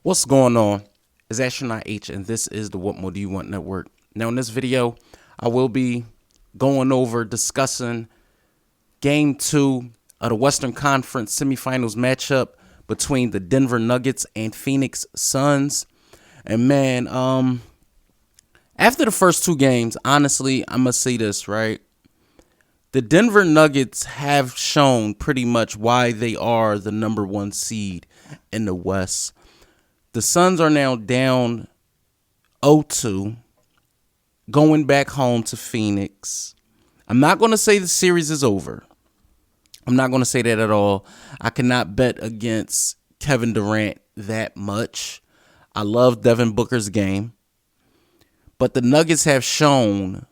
What's going on? It's Astronaut H, and this is the What More Do You Want Network. Now, in this video, I will be going over discussing Game 2 of the Western Conference semifinals matchup between the Denver Nuggets and Phoenix Suns. And man, after the first two games, honestly, I must say this, right? The Denver Nuggets have shown pretty much why they are the number one seed in the West. The Suns are now down 0-2, going back home to Phoenix. I'm not going to say the series is over. I'm not going to say that at all. I cannot bet against Kevin Durant that much. I love Devin Booker's game. But the Nuggets have shown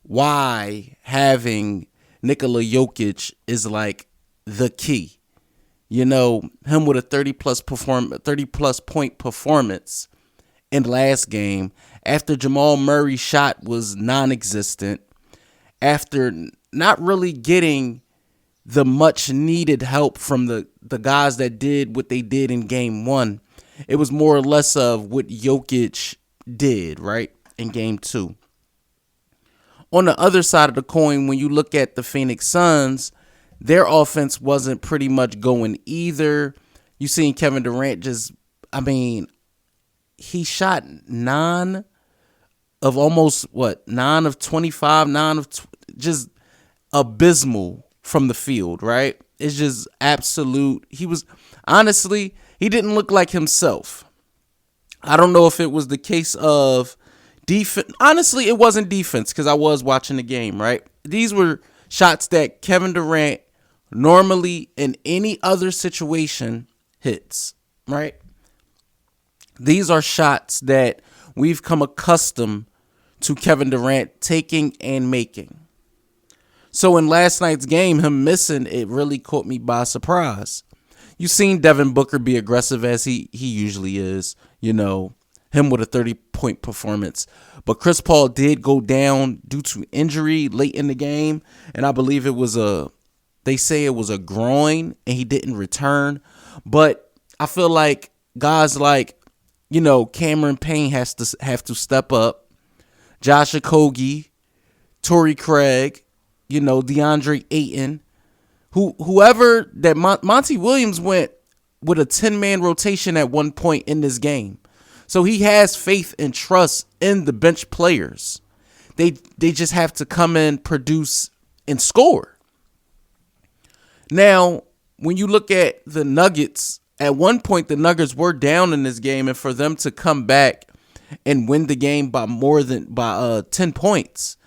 why having Nikola Jokic is like the key. You know, him with a 30 plus point performance in last game after Jamal Murray's shot was non-existent, after not really getting the much needed help from the guys that did what they did in game one. It was more or less of what Jokic did, right, in game two. On the other side of the coin, when you look at the Phoenix Suns, their offense wasn't pretty much going either. You seen Kevin Durant he shot 9 of almost 9 of 25, just abysmal from the field, right? It's just absolute. He didn't look like himself. I don't know if it was the case of defense. Honestly, it wasn't defense because I was watching the game, right? These were shots that Kevin Durant normally in any other situation hits, right? These are shots that we've come accustomed to Kevin Durant taking and making. So in last night's game, him missing, it really caught me by surprise. You seen Devin Booker be aggressive as he usually is, him with a 30-point performance. But Chris Paul did go down due to injury late in the game, and I believe they say it was a groin and he didn't return. But I feel like guys like, Cameron Payne have to step up. Josh Okogie, Torrey Craig, DeAndre Ayton, whoever that Monty Williams went with a 10-man rotation at one point in this game. So he has faith and trust in the bench players. They just have to come in, produce, and score. Now, when you look at the Nuggets, at one point the Nuggets were down in this game, and for them to come back and win the game by 10 points,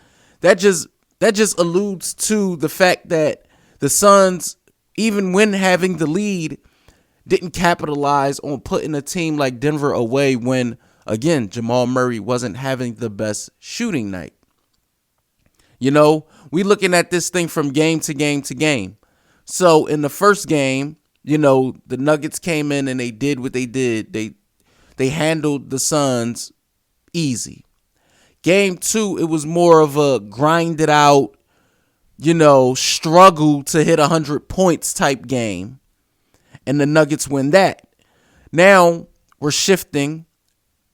that just alludes to the fact that the Suns, even when having the lead, didn't capitalize on putting a team like Denver away when, again, Jamal Murray wasn't having the best shooting night. We looking at this thing from game to game to game. So in the first game, the Nuggets came in and they did what they did. They handled the Suns easy. Game 2, it was more of a grinded out, struggle to hit 100 points type game. And the Nuggets win that. Now we're shifting.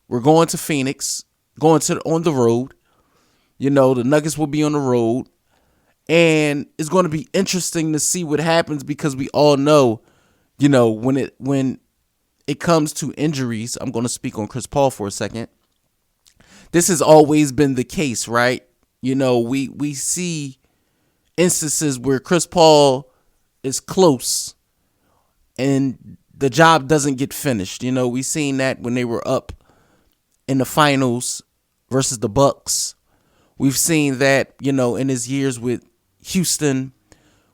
We're going to Phoenix, on the road. The Nuggets will be on the road. And it's going to be interesting to see what happens because we all know, when it comes to injuries, I'm going to speak on Chris Paul for a second. This has always been the case, right? We see instances where Chris Paul is close and the job doesn't get finished. We seen that when they were up in the finals versus the Bucks. We've seen that, in his years with Houston.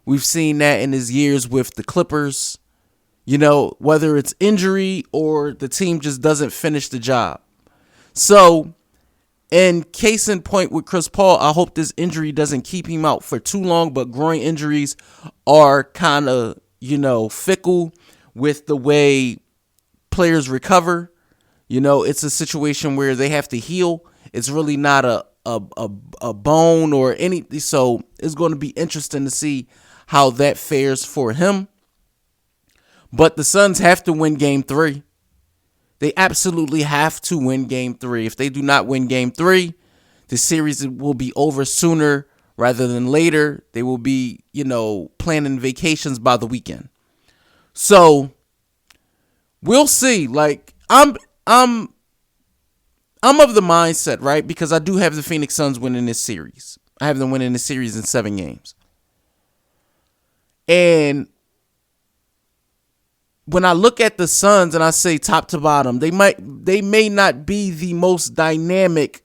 We've seen that in his years with the Clippers. Whether it's injury or the team just doesn't finish the job. So, in case in point with Chris Paul, I hope this injury doesn't keep him out for too long, but groin injuries are kind of, fickle with the way players recover. It's a situation where they have to heal. It's really not a bone or anything. So it's going to be interesting to see how that fares for him. But the Suns have to win game 3. They absolutely have to win game 3. If they do not win game 3, the series will be over sooner rather than later. They will be, planning vacations by the weekend. So we'll see. Like I'm of the mindset, right? Because I do have the Phoenix Suns winning this series. I have them winning this series in 7 games. And when I look at the Suns and I say top to bottom, they may not be the most dynamic,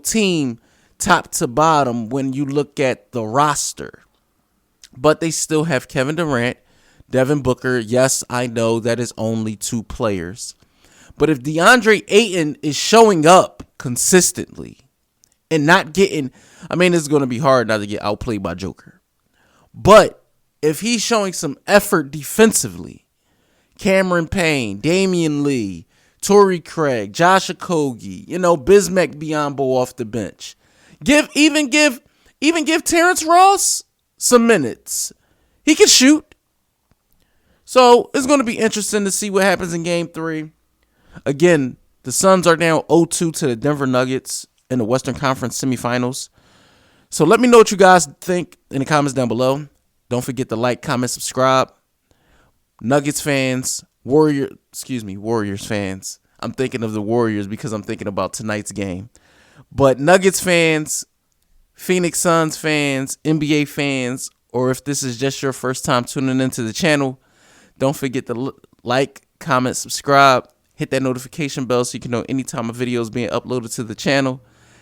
team top to bottom when you look at the roster. But they still have Kevin Durant, Devin Booker. Yes, I know that is only 2 players. But if DeAndre Ayton is showing up consistently and not getting, it's going to be hard not to get outplayed by Joker. But if he's showing some effort defensively, Cameron Payne, Damian Lee, Torrey Craig, Josh Okogie, Bismack Biyombo off the bench. Even give Terrence Ross some minutes. He can shoot. So it's going to be interesting to see what happens in game 3. Again, the Suns are now 0-2 to the Denver Nuggets in the Western Conference semifinals. So let me know what you guys think in the comments down below. Don't forget to like, comment, subscribe. Nuggets fans, Warriors fans. I'm thinking of the Warriors because I'm thinking about tonight's game. But Nuggets fans, Phoenix Suns fans, NBA fans, or if this is just your first time tuning into the channel, don't forget to like, comment, subscribe, hit that notification bell so you can know anytime a video is being uploaded to the channel.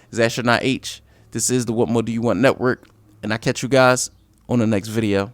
It's Astronaut H. This is the What More Do You Want Network, and I catch you guys on the next video.